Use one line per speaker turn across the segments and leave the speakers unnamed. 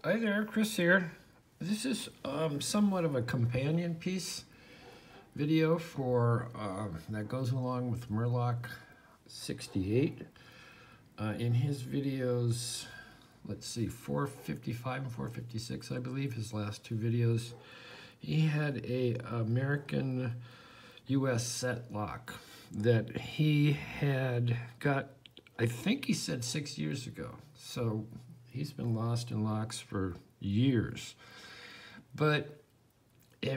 Hi there, Chris here. This is somewhat of a companion piece video for that goes along with Murloc 68. In his videos, let's see, 455 and 456, I believe, his last two videos, he had a American US set lock that he had got, I think he said 6 years ago. So he's been lost in locks for years. But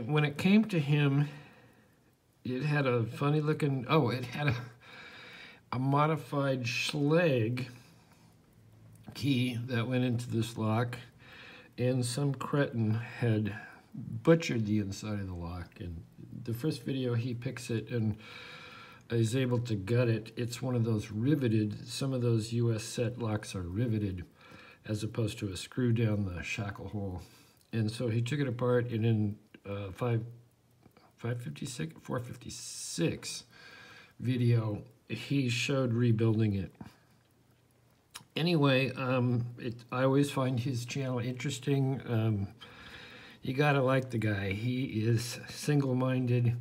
when it came to him, it had a funny looking, it had a modified Schlag key that went into this lock, and some cretin had butchered the inside of the lock. And the first video he picks it and is able to gut it. It's one of those riveted, some of those US set locks are riveted as opposed to a screw down the shackle hole. And so he took it apart, and in 456 video, he showed rebuilding it. Anyway, I always find his channel interesting. You gotta like the guy. He is single-minded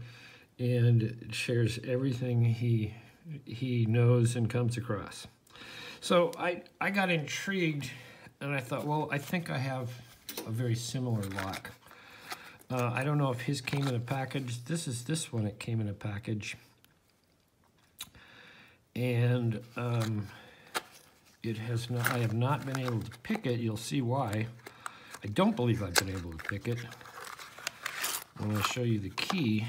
and shares everything he knows and comes across. So I got intrigued, and I thought, well, I think I have a very similar lock. I don't know if his came in a package. This is this one. It came in a package. And it has not, I have not been able to pick it. You'll see why. I don't believe I've been able to pick it. I'm going to show you the key.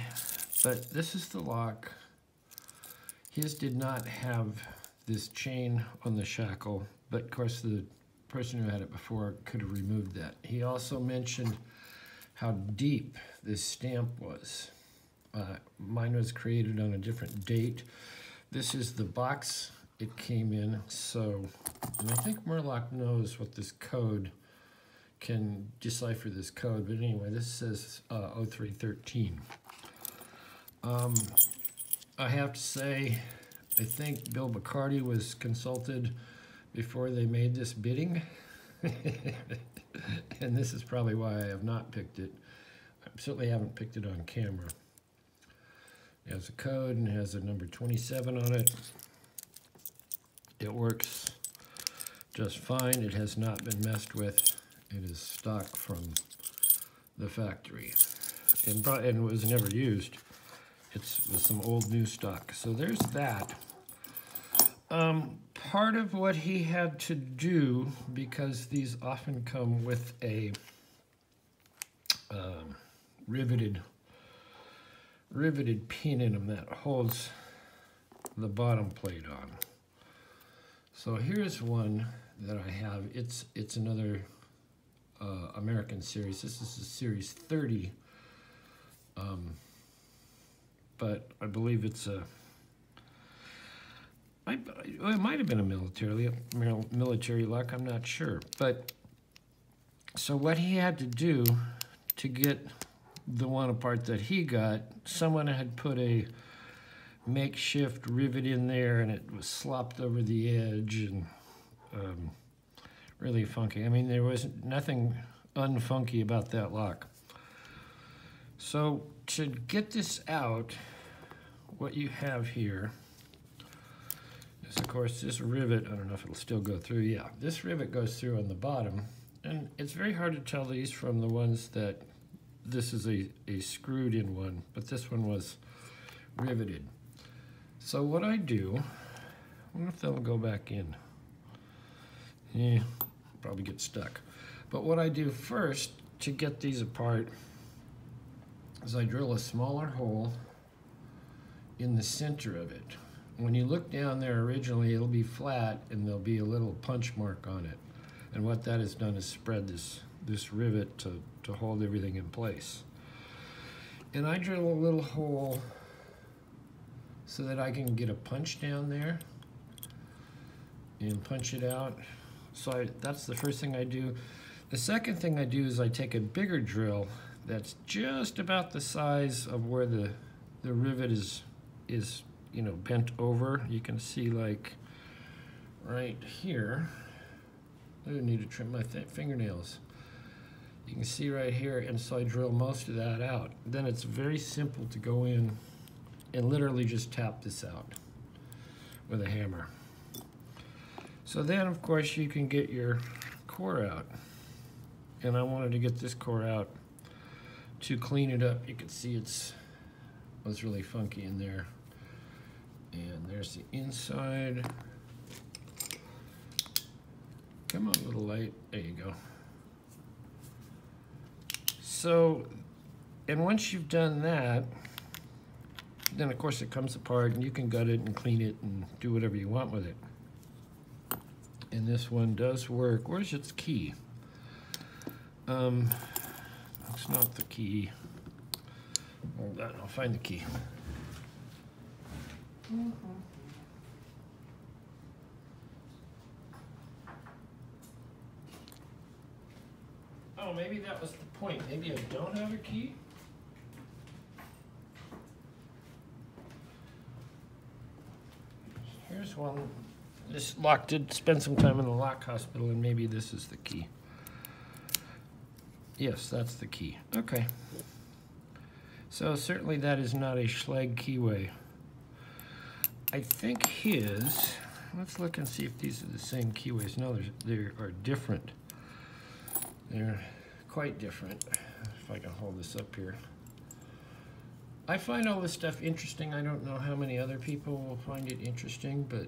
But this is the lock. His did not have this chain on the shackle, but of course the person who had it before could have removed that. He also mentioned how deep this stamp was. Mine was created on a different date. This is the box it came in, so, and I think Murloc knows what this code, can decipher this code, but anyway, this says 0313. I have to say, I think Bill Bacardi was consulted before they made this bidding. And this is probably why I have not picked it. I certainly haven't picked it on camera. It has a code and it has a number 27 on it. It works just fine. It has not been messed with. It is stock from the factory and was never used. It's with some old new stock. So there's that. Part of what he had to do, because these often come with a riveted pin in them that holds the bottom plate on. So here's one that I have. It's another American series. This is a series 30. But I believe it's a, it might have been a military lock, I'm not sure. But, so what he had to do to get the one apart that he got, someone had put a makeshift rivet in there, and it was slopped over the edge, and really funky. I mean, there was nothing unfunky about that lock. So to get this out, what you have here is, of course, this rivet. I don't know if it'll still go through. Yeah, this rivet goes through on the bottom, and it's very hard to tell these from the ones that, this is a screwed in one, but this one was riveted. So what I do, I wonder if they'll go back in. Yeah, probably get stuck. But what I do first to get these apart is I drill a smaller hole in the center of it. When you look down there originally, it'll be flat and there'll be a little punch mark on it. And what that has done is spread this rivet to hold everything in place. And I drill a little hole so that I can get a punch down there and punch it out. So that's the first thing I do. The second thing I do is I take a bigger drill that's just about the size of where the rivet is bent over. You can see, like, right here. I need to trim my fingernails. You can see right here, and so I drill most of that out. Then it's very simple to go in and literally just tap this out with a hammer. So then, of course, you can get your core out. And I wanted to get this core out to clean it up. You can see it was really funky in there. And there's the inside. Come on, little light. There you go. So, and once you've done that, then of course it comes apart and you can gut it and clean it and do whatever you want with it. And this one does work. Where's its key? That's not the key. Hold on, I'll find the key. Oh, maybe that was the point. Maybe I don't have a key? Here's one. This lock did spend some time in the lock hospital, and maybe this is the key. Yes, that's the key. Okay. So certainly that is not a Schlage keyway. I think his, let's look and see if these are the same keyways. No, they are different. They're quite different. If I can hold this up here. I find all this stuff interesting. I don't know how many other people will find it interesting, but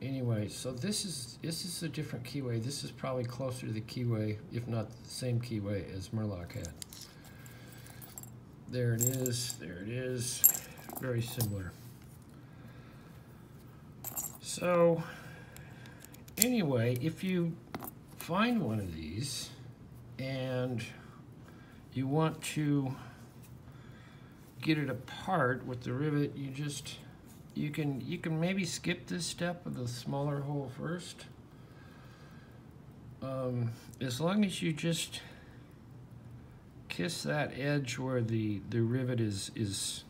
anyway, so this is a different keyway. This is probably closer to the keyway, if not the same keyway as Murlock had. There it is. There it is. Very similar. So anyway, if you find one of these and you want to get it apart with the rivet, you can maybe skip this step of the smaller hole first. As long as you just kiss that edge where the rivet is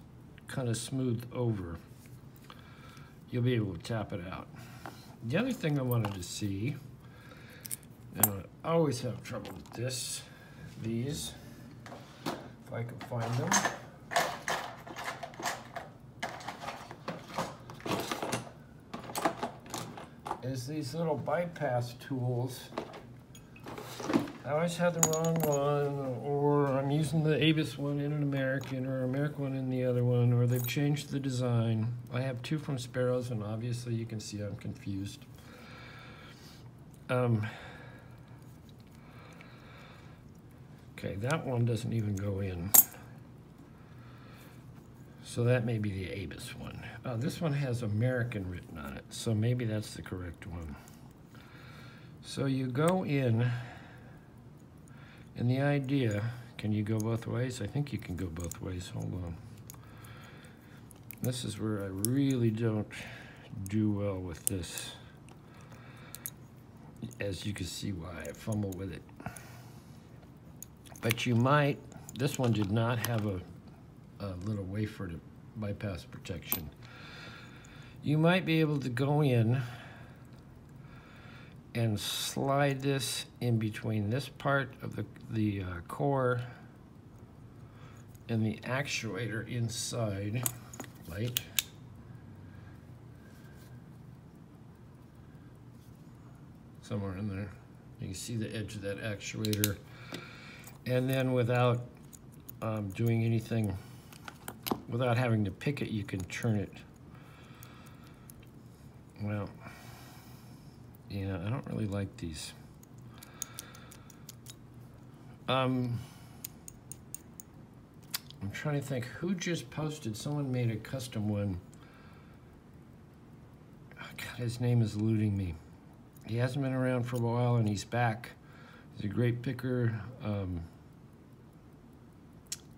kind of smoothed over, you'll be able to tap it out. The other thing I wanted to see, and I always have trouble with these, if I can find them. Is these little bypass tools. I always have the wrong one, or I'm using the Avis one in an American, or American one in the other one, or they've changed the design. I have two from Sparrows, and obviously you can see I'm confused. Okay, that one doesn't even go in. So that may be the Avis one. This one has American written on it, so maybe that's the correct one. So you go in, and the idea, can you go both ways? I think you can go both ways. Hold on. This is where I really don't do well with this. As you can see why I fumble with it. But you might, this one did not have a little wafer to bypass protection. You might be able to go in and slide this in between this part of the core and the actuator inside, light. Somewhere in there. You can see the edge of that actuator. And then without doing anything, without having to pick it, you can turn it. Well, yeah, I don't really like these. I'm trying to think, who just posted, someone made a custom one. Oh, God, his name is eluding me. He hasn't been around for a while and he's back. He's a great picker.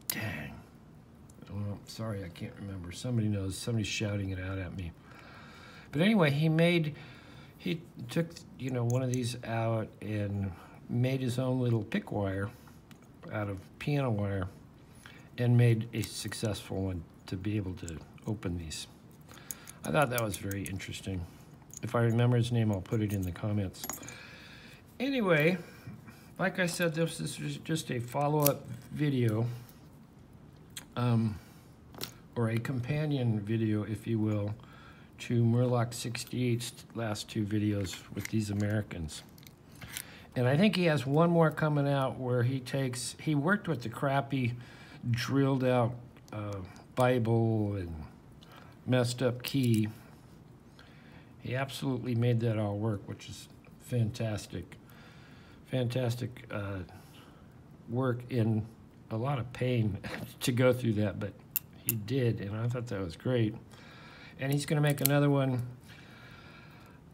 Dang. Oh, sorry, I can't remember. Somebody knows. Somebody's shouting it out at me. But anyway, he took, you know, one of these out and made his own little pick wire out of piano wire and made a successful one to be able to open these. I thought that was very interesting. If I remember his name, I'll put it in the comments. anyway, like I said, this was just a follow-up video, or a companion video, if you will, to Murloc 68's last two videos with these Americans. And I think he has one more coming out where he worked with the crappy, drilled out Bible and messed up key. He absolutely made that all work, which is fantastic. Fantastic work in a lot of pain to go through that, but he did, and I thought that was great. And he's going to make another one.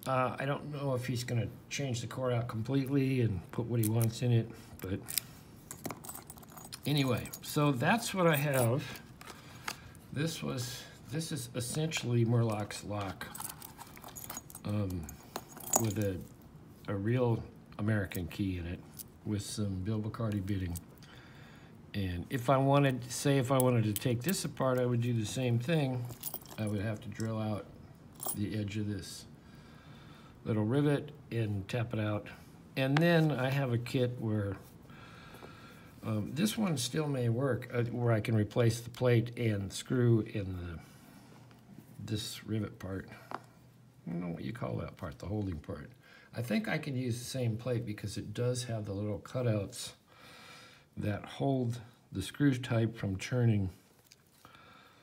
I don't know if he's going to change the core out completely and put what he wants in it, but anyway, so that's what I have. This is essentially Murloc's lock, with a real American key in it with some Bill Bacardi bitting. And if I wanted to take this apart, I would do the same thing. I would have to drill out the edge of this little rivet and tap it out. And then I have a kit where this one still may work, where I can replace the plate and screw in this rivet part. I don't know what you call that part, the holding part. I think I can use the same plate because it does have the little cutouts that hold the screw type from turning.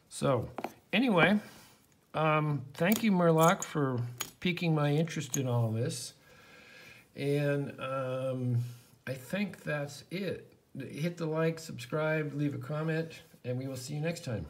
So anyway, thank you, Murloc, for piquing my interest in all of this. And I think that's it. Hit the like, subscribe, leave a comment, and we will see you next time.